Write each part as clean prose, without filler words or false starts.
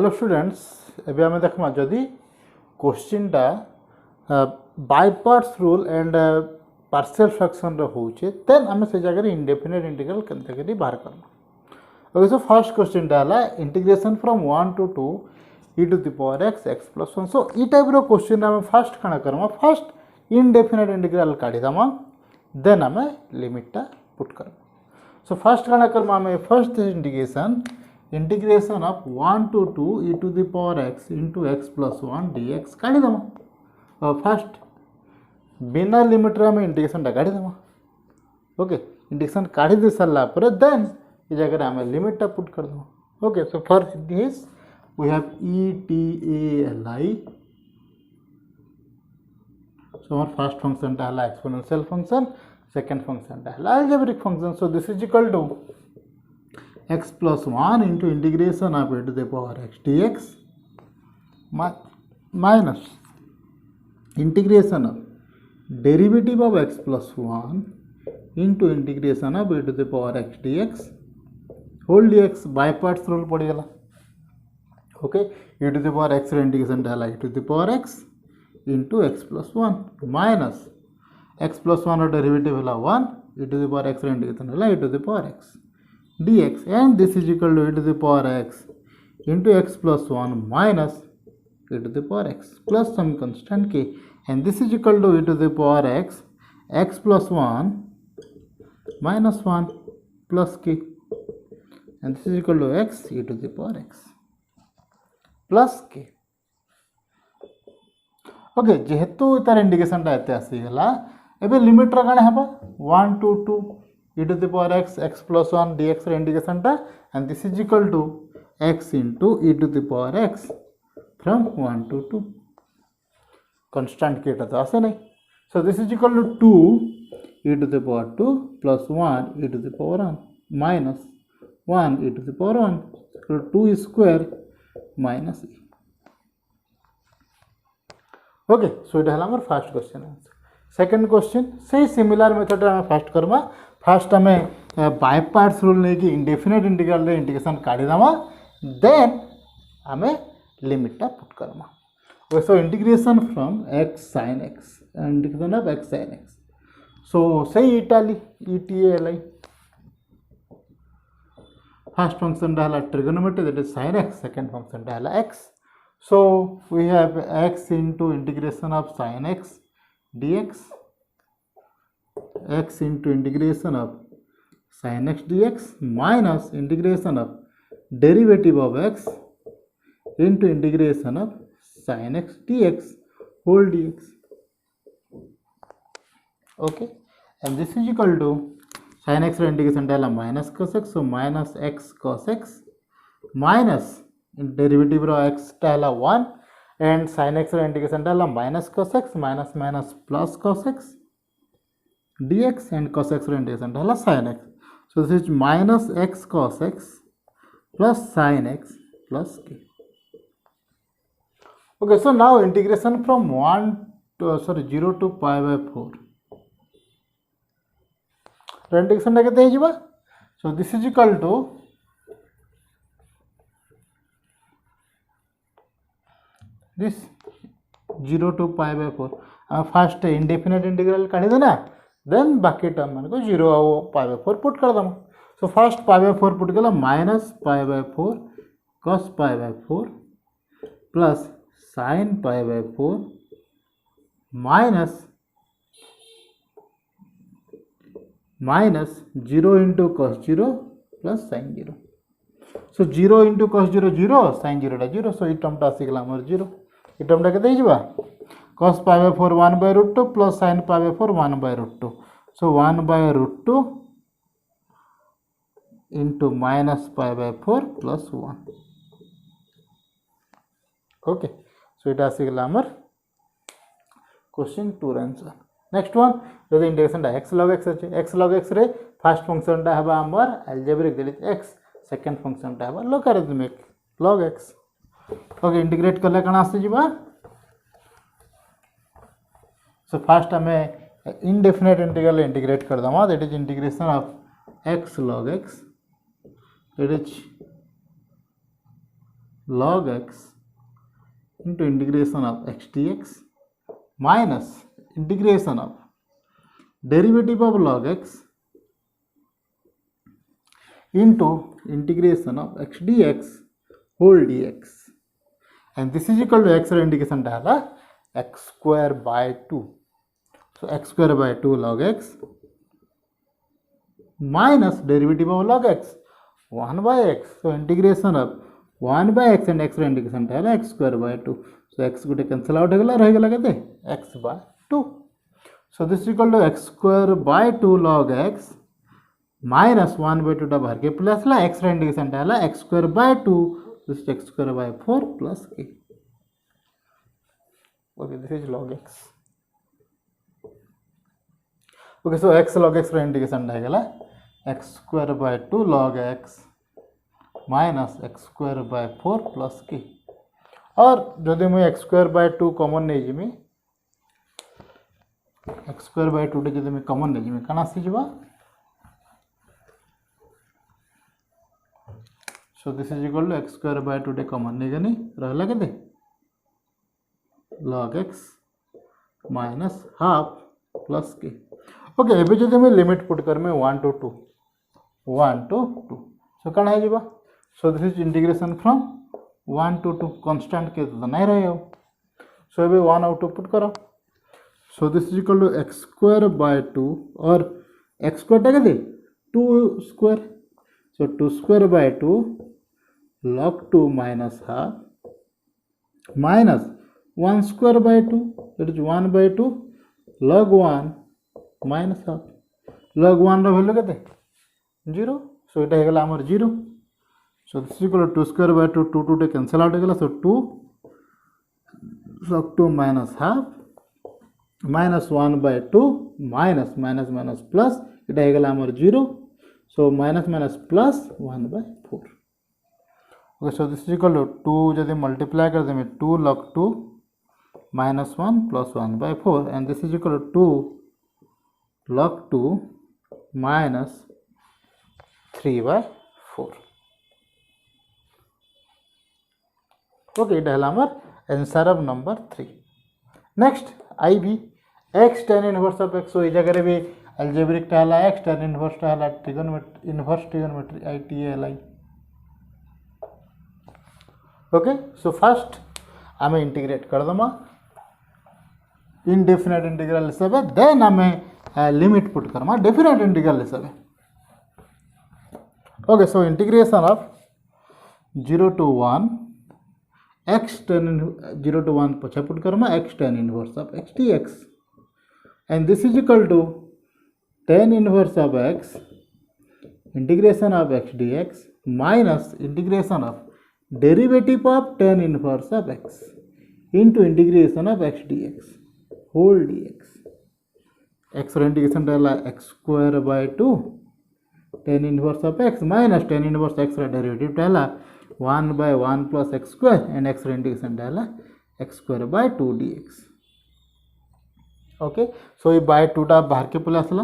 Hello students एबे आमे देखमा जदि क्वेश्चनटा by parts rule and partial fraction रे होचे देन आमे से जगह इंडेफिनिट इंटीग्रल केनते करी बाहर करना। ओके सो फर्स्ट क्वेश्चन हला integration from 1 to 2 e to the power x plus 1। So E type row question आमे फर्स्ट काना करमा फर्स्ट इंडेफिनिट इंटीग्रल काढी दमा देन आमे लिमिटटा पुट करबा। सो फर्स्ट काना करमा आमे first integration of 1 to 2 e to the power x into x plus 1 dx काढ़ी दमा। फर्स्ट बिना लिमिट रे हमें इंटीग्रेशन काढ़ी दमा। ओके इंटीग्रेशन काढ़ी दे सारा पर देन ये जगह हमें लिमिट टा पुट कर दमा। Okay so for this we have e t a l i। सो हमारा फर्स्ट फंक्शन टा हला एक्सपोनेंशियल फंक्शन, सेकंड फंक्शन टा हला algebraic function. So this is equal to x plus 1 into integration of e to the power x dx minus integration of derivative of x plus 1 into integration of e to the power x dx whole dx by parts rule पड़ गला। Okay e to the power x रे integration डाला e to the power x into x plus 1 minus x plus 1 row derivative हला 1 e to the power x रे integration हला e to the power x dx and this is equal to e to the power x into x plus 1 minus e to the power x plus some constant k and this is equal to e to the power x plus 1 minus 1 plus k and this is equal to x e to the power x plus k। Okay जेहेतु तार indication टा एते आसी गला एबे limit रा काना हेबा 1 to 2 e to the power x plus 1 dx रे इंडिकेशन टा and this is equal to x into e to the power x from 1 to 2 constant k टा तो आसे नहीं। so this is equal to 2 e to the power 2 plus 1 e to the power 1 minus 1 e to the power 1 so 2 square minus e। Okay so इटा हला हमर first question answer. Second question से similar method रे हम first करबा। First हमें bye parts rule ले कि इंडेफिनिट इंटीग्रल रे इंटीग्रेशन काढी दमा देन हमें लिमिट टा पुट करमा। सो integration from x sin x integration of x sin x। सो सही Italy e t a l i first function दा हला trigonometry that is sin x, second function दा हला x। so we have x into integration of sin x dx x into integration of sin x dx minus integration of derivative of x into integration of sin x dx whole dx। okay and this is equal to sin x integration डाला minus cos x, so minus x cos x minus derivative रो x डाला 1 and sin x रो integration डाला minus cos x minus minus plus cos x dx and cos x रो integration डाला sin x। so this is minus x cos x plus sin x plus k। okay so now integration from 0 to pi by 4 रो integration टा केते हिजिबा। so this is equal to this 0 to pi by 4 first indefinite integral काढ़ी देना then बाकी term मान को 0 और pi by 4 पुट कर दम। So first pi by 4 put गला minus pi by 4 cos pi by 4 plus sin pi by 4 minus 0 into cos 0 plus sin 0। So 0 into cos 0 0 sin 0 टा 0 सो ई टर्म टा आसी गला हमर 0 ई टर्म टा केते हिजबा cos pi by 4 1 by root 2 plus sin pi by 4 1 by root 2 so 1 by root 2 into minus pi by 4 plus 1। okay so it आसी गला हमर क्वेश्चन 2 आंसर। नेक्स्ट वन जदि इंटीग्रेशन टा x log x अछि x log x रे first function टा हबा हमर algebraic that is x, second function टा हबा logarithmic log x। Okay integrate करले कना आसी जिबा। सो फर्स्ट हमें इनडेफिनेट इंटीग्रल इंटीग्रेट कर दमा that is integration of x log x that is log x into integration of x dx minus integration of derivative of log x into integration of x dx whole dx, and this is equal to x ର indication ଟା ହେଲା x square by 2. So x square by 2 log x minus derivative of log x 1 by x. So integration of 1 by x and x ର indication ଟା ହେଲା x square by 2. So x गोटे cancel out ହେଇଗଲା, ରହିଗଲା केते x by 2. So this is equal to x square by 2 log x minus 1 by 2 टा बाहर के प्लस ला x ର indication टा ହେଲା x square by 2, this is x square by 4 plus a. Okay, this is log x. Okay, so x log x ର indication ଟା ହେଇଗଲା x square by 2 log x minus x square by 4 plus k. और जदि मुझे x square by 2 common नहीं Jimmy, x square by 2 जदि मैं common नहीं जिमी कना सी जवा. So this is equal to x square by 2 common नहीं गनी, रहला केते log x minus half plus k. Okay, एबे जदि मैं लिमिट पुट कर में 1 to 2, 1 to 2. So कना है जवा. So this is integration from 1 to 2, constant के तो नहीं रहे हो. So एबे 1 out put करो. So this is equal to x square by 2 और x square टा केते 2 square. So 2 square by 2 log 2 minus half minus 1 square by 2, that is 1 by 2 log 1 minus half. log 1 row value केते 0. So इटा हेगला हमर 0. So this is equal to 2 square by 2, 2 टे cancel out हेगला. So 2 log 2 minus half minus 1 by 2 minus minus minus plus इटा हेगला हमर 0. So minus minus plus 1 by 4. Okay, so this is equal to 2 जदि multiply कर दें 2 log 2 minus 1 plus 1 by 4, and this is equal to 2 log 2 minus 3 by 4. Okay, it is our answer of number 3. Next, IB x tan inverse of x. So इस जगह भी algebraic टा हला x tan inverse टा हला inverse trigonometry ITALI. Okay, so first आमे integrate कर दमा indefinite integral हिसाबे, then आमे limit put Karma definite integral हिसाबे. Okay, so integration of 0 to 1 x tan 0 to 1 पछा put Karma x tan inverse of x dx, and this is equal to tan inverse of x integration of x dx minus integration of derivative of tan inverse of x into integration of x dx whole dx. x row integration डाला x square by 2 tan inverse of x minus tan inverse x row derivative डाला 1 by 1 plus x square, and x row integration डाला x square by 2 dx. Okay, so ये by 2 टा बाहर के plus ला.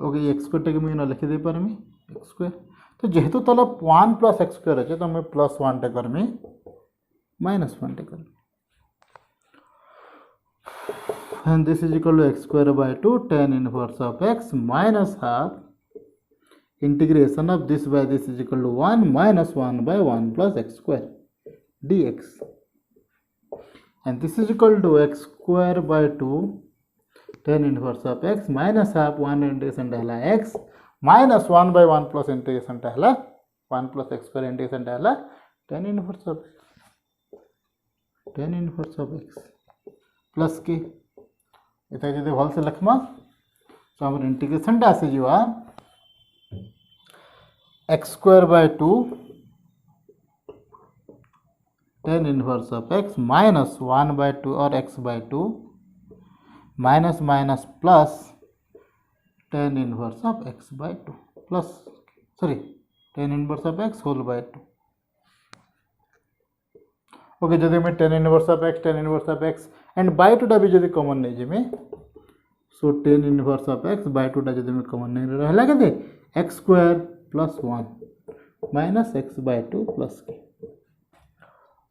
Okay, x square टे के मैं लिख दे पर में x स्क्वायर. तो जेहेतु तला 1 प्लस x स्क्वायर है तो मैं प्लस 1 टे कर में माइनस 1 टे कर, and this is equal to x square by 2 tan inverse of x minus half integration of this by this is equal to 1 minus 1 by 1 plus x square dx, and this is equal to x square by 2 tan inverse of x minus half 1 integration डाला x minus 1 by 1 plus integration डाला 1 plus x square integration डाला tan inverse of x plus k. इतना जदि भल से लिखमा तो हमर integration टा से जीवा x square by 2 tan inverse of x minus 1 by 2 or x by 2 minus minus plus tan inverse of x by 2 plus tan inverse of x whole by 2. Okay, जदि मैं tan inverse of x and by 2 टा भी जदि common नहीं जे में, सो tan inverse of x by 2 टा जदि मैं कॉमन नहीं रहला केते x square plus 1 minus x by two plus k.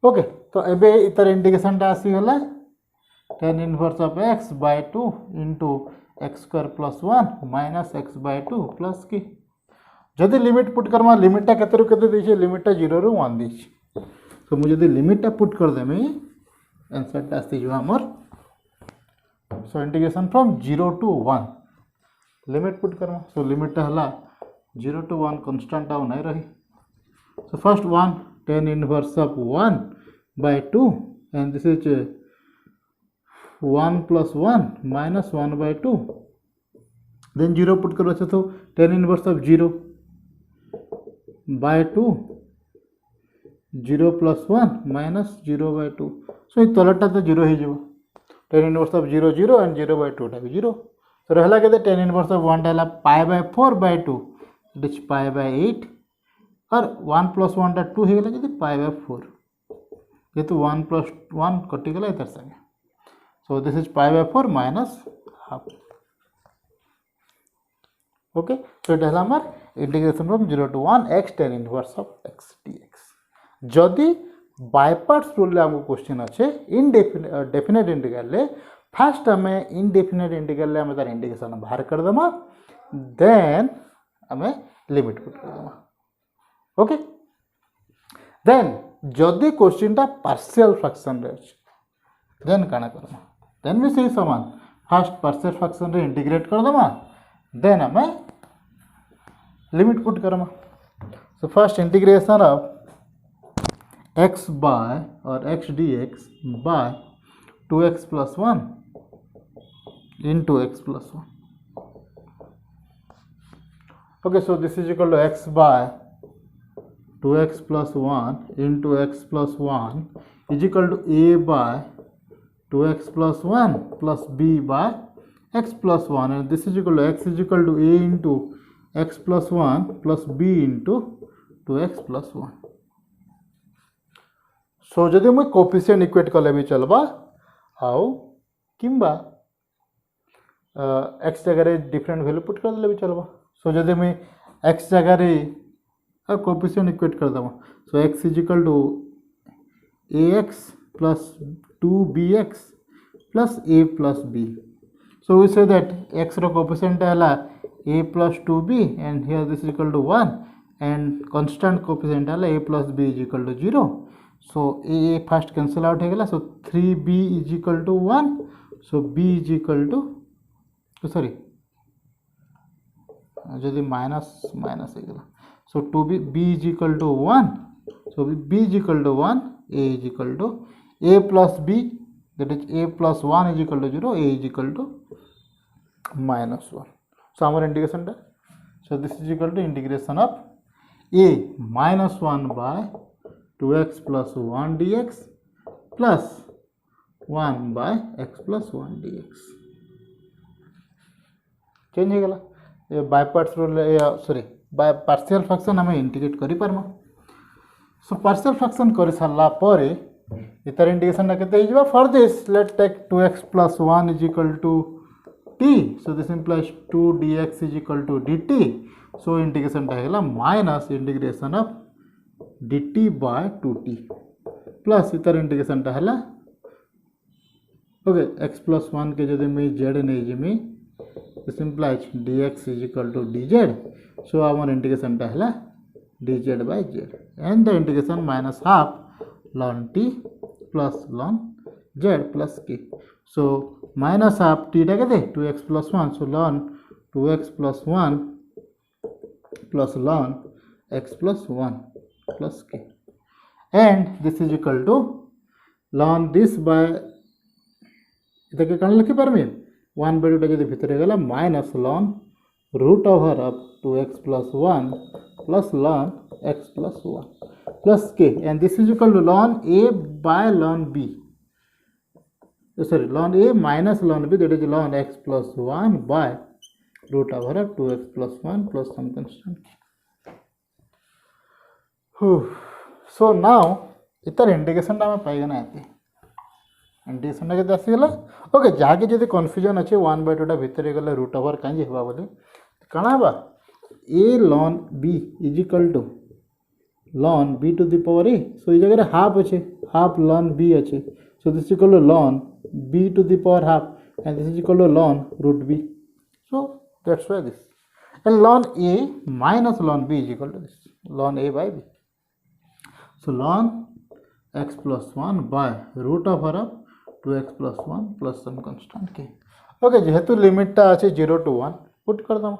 Okay तो एबे इतर इंटीग्रेशन आसीगला tan इनवर्स ऑफ x बाय टू into x square plus one minus x by two plus k. जदि लिमिट पुट करमा लिमिटा केते केते देछे लिमिटा 0 रु 1 देछे तो मुझे जदि लिमिटा पुट कर देमी आंसर टा आसी जो हमर so integration from 0 to 1 limit put करमा सो लिमिट हला 0 टू 1 कांस्टेंट आउ नहीं रही so first 1 tan inverse of 1 by 2 and this is 1 plus 1 minus 1 by 2 then 0 put करो तो tan inverse of 0 by 2 0 plus 1 minus 0 by 2 so ये तलटा तो 0 ही जो tan inverse of 0 0 and 0 by 2 टा भी 0 तो रहला के tan inverse of 1 टा pi by 4 by 2 it is pi by 8 और 1 plus 1 टा 2 हे गला pi by 4 ये तो 1 plus 1 कटि गला इधर संगे so this is pi by 4 minus half okay so it हला हमर integration from 0 to 1 x tan inverse of x dx जदि बाय पार्ट्स रूल ले हमको क्वेश्चन अच्छे डेफिनेट इंटीग्रल ले फर्स्ट हमें इनडेफिनेट इंटीग्रल ले हमें तार इंटीग्रेशन बाहर कर देमा देन हमें लिमिट पुट कर देमा ओके देन जदि क्वेश्चन टा पार्शियल फ्रैक्शन रे अछि देन काना करना देन भी सही समान फर्स्ट पार्शियल फ्रैक्शन रे इंटीग्रेट कर देमा देन हमें लिमिट पुट करमा so first integration of x by or x dx by 2x plus 1 into x plus 1 okay so this is equal to x by 2x plus 1 into x plus 1 is equal to a by 2x plus 1 plus b by x plus 1 and this is equal to x is equal to a into x plus 1 plus b into 2x plus 1 सो जदि मुझे coefficient equate कले भी चलबा आउ किंबा x जगह different value put कर दे भी चलबा सो जदि मुझे एक्स जगह कोफिशिएंट इक्वेट कर देबा so x is equal to a x plus 2bx plus a plus b so we say that x रो कोफिशिएंट है a plus 2b and here this is equal to 1 and constant coefficient है a plus b is equal to 0 so a first cancel out होगा so 3b is equal to 1 so b is equal to sorry जदि minus minus होगा so 2b b is equal to 1 so b is equal to 1 a is equal to a plus b that is a plus 1 is equal to 0 a is equal to minus 1 so our integration so this is equal to integration of a minus 1 by 2x plus 1 dx plus 1 by x plus 1 dx change हो गला ये bye parts rule sorry by partial fraction हमें integrate करि परमा so partial fraction कर सारला पर इतर integration ना केते हिजबा for this let take 2x plus 1 is equal to t so this implies 2 dx is equal to dt so integration ता हेला minus integration of dt by 2t plus इतर integration टा हला ओके x plus 1 के जदि मैं z नहीं Jimmy this implies dx is equal to dz so our integration टा हला dz by z and the integration minus half ln t plus ln z plus k so minus half t टा के 2x plus 1 so ln 2x plus 1 plus ln x plus 1 plus k and this is equal to ln this by इधर के कण लिखि परमे 1 by 2 जदि भितर गला minus ln root over of 2x plus 1 plus ln x plus 1 plus k and this is equal to ln a by ln b sorry ln a minus ln b that is ln x plus 1 by root over of 2x plus 1 plus some constant so now इतर integration टा में पाइगना आते integration टा केते आसी गला okay जाके जदि कंफ्यूजन अछि 1 by 2 टा भितर गले रूट ओवर कांजे हेबा बोले काना बा a ln b is equal to ln b to the power a. So इस जगह हाफ अच्छे, हाफ ln b अच्छे. So this is equal to ln b to the power half, and this is equal to ln root b. So that's why this. And ln a minus ln b is equal to this, ln a by b. So ln x plus 1 by root of r of 2x plus 1 plus some constant k. Okay, जेहेतु लिमिटा अच्छे 0 to 1 put कर दम.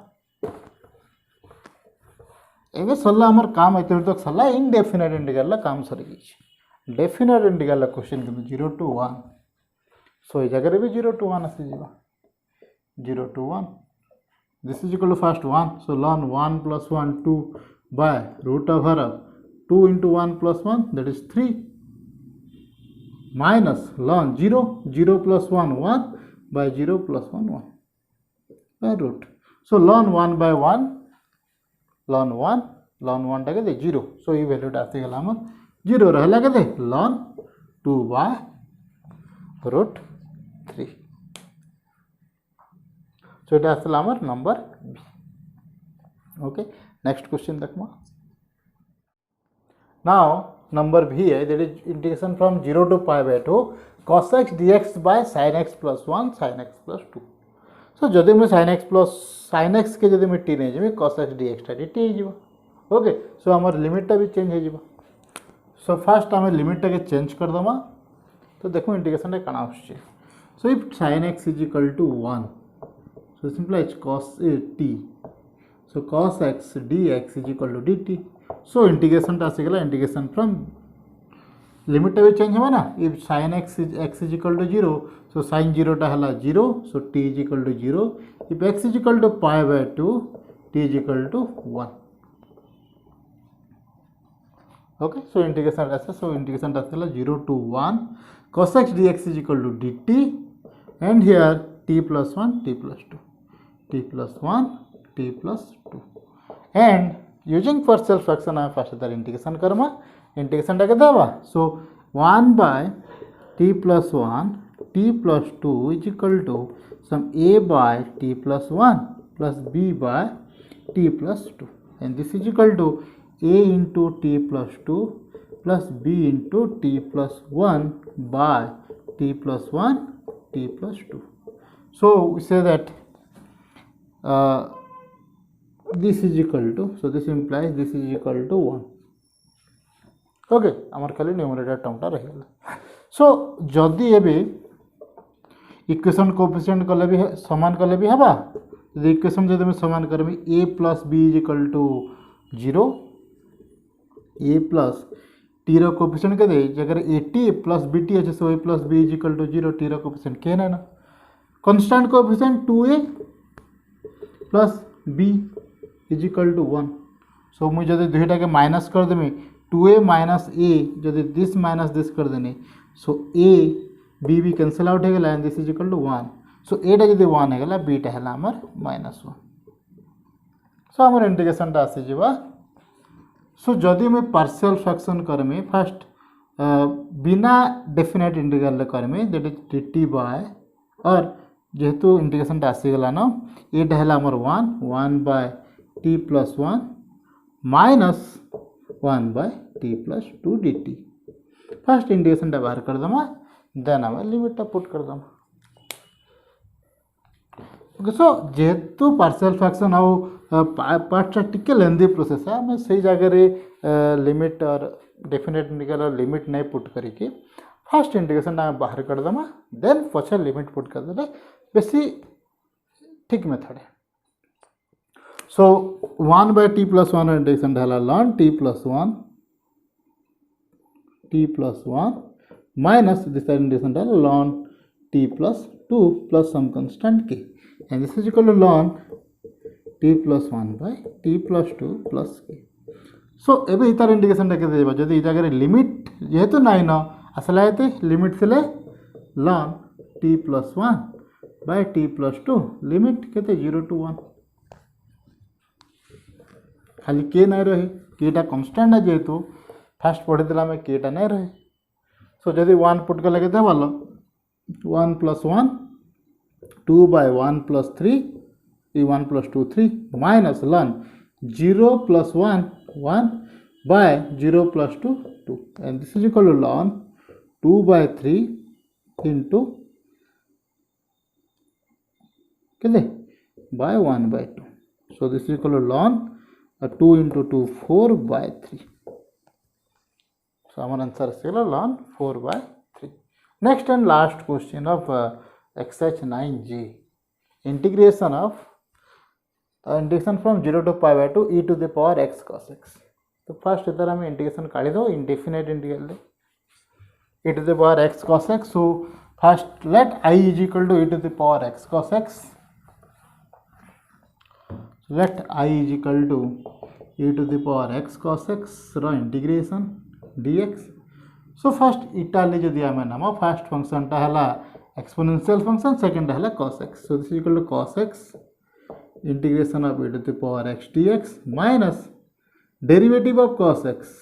एवं सरला हमार काम इतने तक सरला indefinite integral काम सर गई. डेफिनेट इंटीग्रल क्वेश्चन के 0 to 1. सो इस जगह भी 0 to 1 आसी जीवा. 0 to 1. This is equal to first 1. So ln 1 plus 1 2 by root of r of 2 into 1 plus 1, that is 3, minus ln 0, 0 plus 1 1 by 0 plus 1 1 by root. So ln 1 by 1, ln 1 टा के 0. So ये value आसी गला हमर 0 रहला के ln 2 by root 3. So it आसला हमर number B. Okay, next question देखमा. Now number B है, that is integration from 0 to pi by 2 cos x dx by sin x plus 1 sin x plus 2. So जदि मैं sin x plus sin x के जदि मैं t नहीं जमी cos x dx टा dt ही जीवा. Okay, so हमार लिमिट टा भी चेंज है जीवा. So first हमें लिमिट टा के चेंज कर दमा. तो देखो इंटीग्रेशन टा काना होच्छे. So if sin x is equal to 1, so simplifies cos t. So cos x dx is equal to dt. So integration टा आसी गला integration from लिमिट टा भी चेंज है ना. if sin x is equal to 0, so sin 0 टा हला 0, so t is equal to 0. if x is equal to pi by 2, t is equal to 1. Okay, so integration ऐसा, so integration टा आसी 0 to 1 cos x dx is equal to dt, and here t plus 1 t plus 2, t plus 1 t plus 2, and using partial fraction I first that integration karma. Integration टा के देवा. So 1 by t plus 1 t plus 2 is equal to some a by t plus 1 plus b by t plus 2, and this is equal to a into t plus 2 plus b into t plus 1 by t plus 1 t plus 2. So we say that this is equal to, so this implies this is equal to 1. Okay, आमर खाली numerator टर्मटा रहीगला. सो जदि एबे equation coefficient कले भी समान कले भी हबा. जदि इक्वेशन जदि मैं समान करबी a plus b is equal to 0, a plus t रो कोएफिशिएंट के दे जगर at plus bt আছে, so a plus b is equal to 0. t रो कोएफिशिएंट के ना constant coefficient 2a plus b is equal to 1. so मुझे जदि दुईटा के माइनस कर देमी 2a minus a, जदि this minus this कर देनी, so a b भी कैंसिल आउट है गला, and this is equal to 1. so a टा जदि 1 है गला, b टा है हमर -1. so हमर इंटीग्रेशन टा आसी जीवा. so जदि मैं पार्शियल फ्रैक्शन करमे फर्स्ट बिना डेफिनेट इंटीग्रल करमे, दैट इज dt बाय, और जेहेतु इंटीग्रेशन टा आसी गला ना, a टा है हमर 1 by t plus 1 minus 1 by t plus 2 dt. First integration टा बाहर कर दमा, देन आम लिमिट टा पुट कर दमा. ओके, सो जेहेतु पार्शियल फ्रैक्शन आउ पार्ट टा टिके लेंदी प्रोसेस है, मैं सही जगह रे लिमिट और डेफिनेट इंटीग्रल लिमिट नहीं पुट करिके फर्स्ट इंटीग्रेशन टा बाहर कर दमा, देन पछे लिमिट पुट कर देले बेसी ठीक मेथड है. So 1 by t plus 1 integration ढाला ln t plus 1 minus this integration ढाला ln t plus 2 plus some constant k, and this is equal to ln t plus 1 by t plus 2 plus k. So एबे इतार integration टा के देबा, जदि इ जगह limit जेहेतु नाही न असला हेते लिमिट थिले ln t plus 1 by t plus 2, limit केते 0 to 1. खाली के नहीं रहे, केटा कांस्टेंट है जेहेतु फास्ट पढ़ी देला में केटा नहीं रहे. सो जदि 1 पुट के लगे देवाल 1 plus 1 2 by 1 plus 3 1 plus 2 3 minus ln 0 plus 1 1 by 0 plus 2 and this is equal to ln 2/3 into by 1/2. So this is equal to ln 2 into 2 4/3. So our answer is ln 4/3. Next and last question of exercise 9G. Integration from 0 to pi/2 e to the power x cos x. तो first इधर हमें integration काढ़ी दो indefinite integral they e to the power x cos x. So first let I is equal to e to the power x cos x. Let I is equal to e to the power x cos x रो integration dx. So first इटाली जो दिया मैं नाम first function टा हला exponential function second हला cos x. So this is equal to cos x integration of e to the power x dx minus derivative of cos x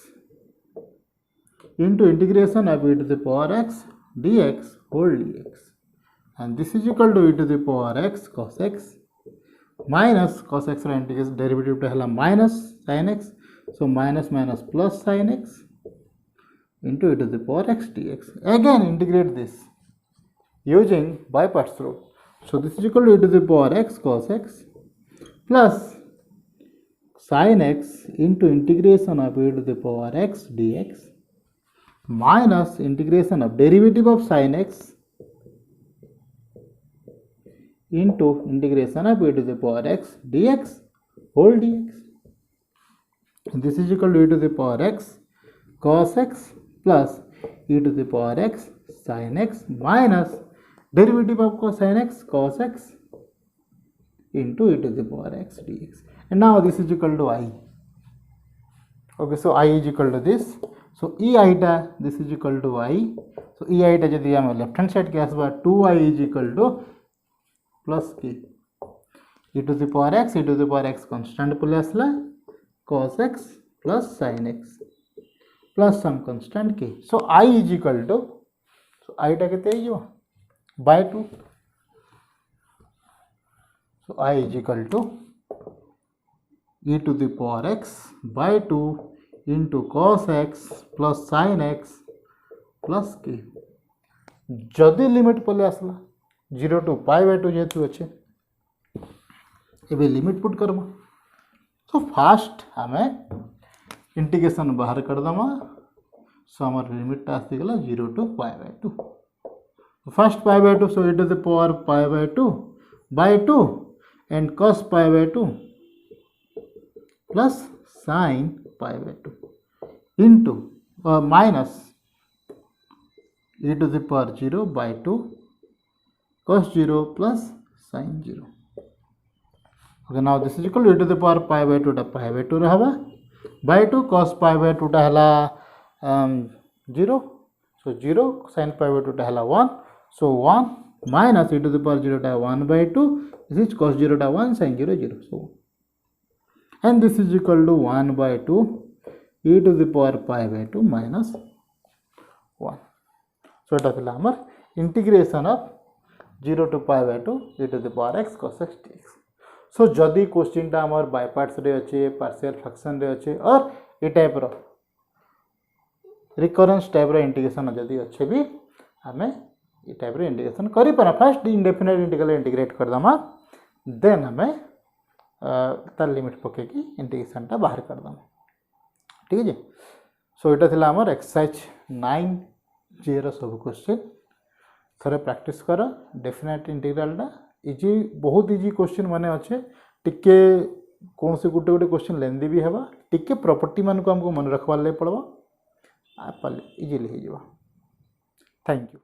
into integration of e to the power x dx whole dx, and this is equal to e to the power x cos x minus cos x row integration derivative टा हला minus sin x. So minus minus plus sin x into e to the power x dx. Again integrate this using by parts rule. So this is equal to e to the power x cos x plus sin x into integration of e to the power x dx minus integration of derivative of sin x into integration of e to the power x dx whole dx. This is equal to e to the power x cos x plus e to the power x sin x minus derivative of sin x cos x into e to the power x dx. And now this is equal to I. Okay, so I is equal to this. So e I टा this is equal to I. So e I टा जदि हम left hand side के आसबा 2I is equal to plus k e to the power x constant पले आसला cos x plus sin x plus some constant k. So I is equal to I टा केते आइयो by 2. So I is equal to e to the power x by 2 into cos x plus sin x plus k. जदि limit पले आसला 0 to pi/2 जेतु अच्छे एबे limit put करबा. तो फास्ट हमें इंटीग्रेशन बाहर कर दमा. सो हमार लिमिट टा आसी गला 0 to pi/2. First pi/2 so e to the power pi/2 by 2 and cos pi/2 plus sin pi/2 into minus e to the power 0 by 2 cos 0 plus sin 0. Okay, now this is equal to e to the power pi/2 टा pi/2 रहबा by 2 cos pi/2 टा हला 0. So 0 sin pi/2 टा हला 1. So 1 minus e to the power 0 टा 1/2. This is cos 0 टा 1 sin 0 0. So and this is equal to 1/2 e to the power pi/2 minus 1. So it is our integration of 0 to pi/2 e to the power x cos x dx. So जदि question टा हमर by parts रे अच्छे partial fraction रे अच्छे और ए type रो recurrence type रो integration जदि अच्छे भी हमें ए टाइप रो इंटीग्रेशन करि परा. फर्स्ट इंडेफिनेट इंटीग्रल इंटीग्रेट कर दमा देन हमें तार लिमिट पके की इंटीग्रेशन टा बाहर कर दमा. ठीक है. सो एटा थिला हमर एक्सरसाइज 9G रो सब क्वेश्चन थरे प्रैक्टिस करो. डेफिनेट इंटीग्रल टा इजी बहुत इजी क्वेश्चन माने अच्छे टिके कौन से गुटे गुटे क्वेश्चन लेंदी भी हेबा टिके प्रॉपर्टी मान को हमको मन रखवार ले पड़बा आ इजीली हो जावा. Thank you.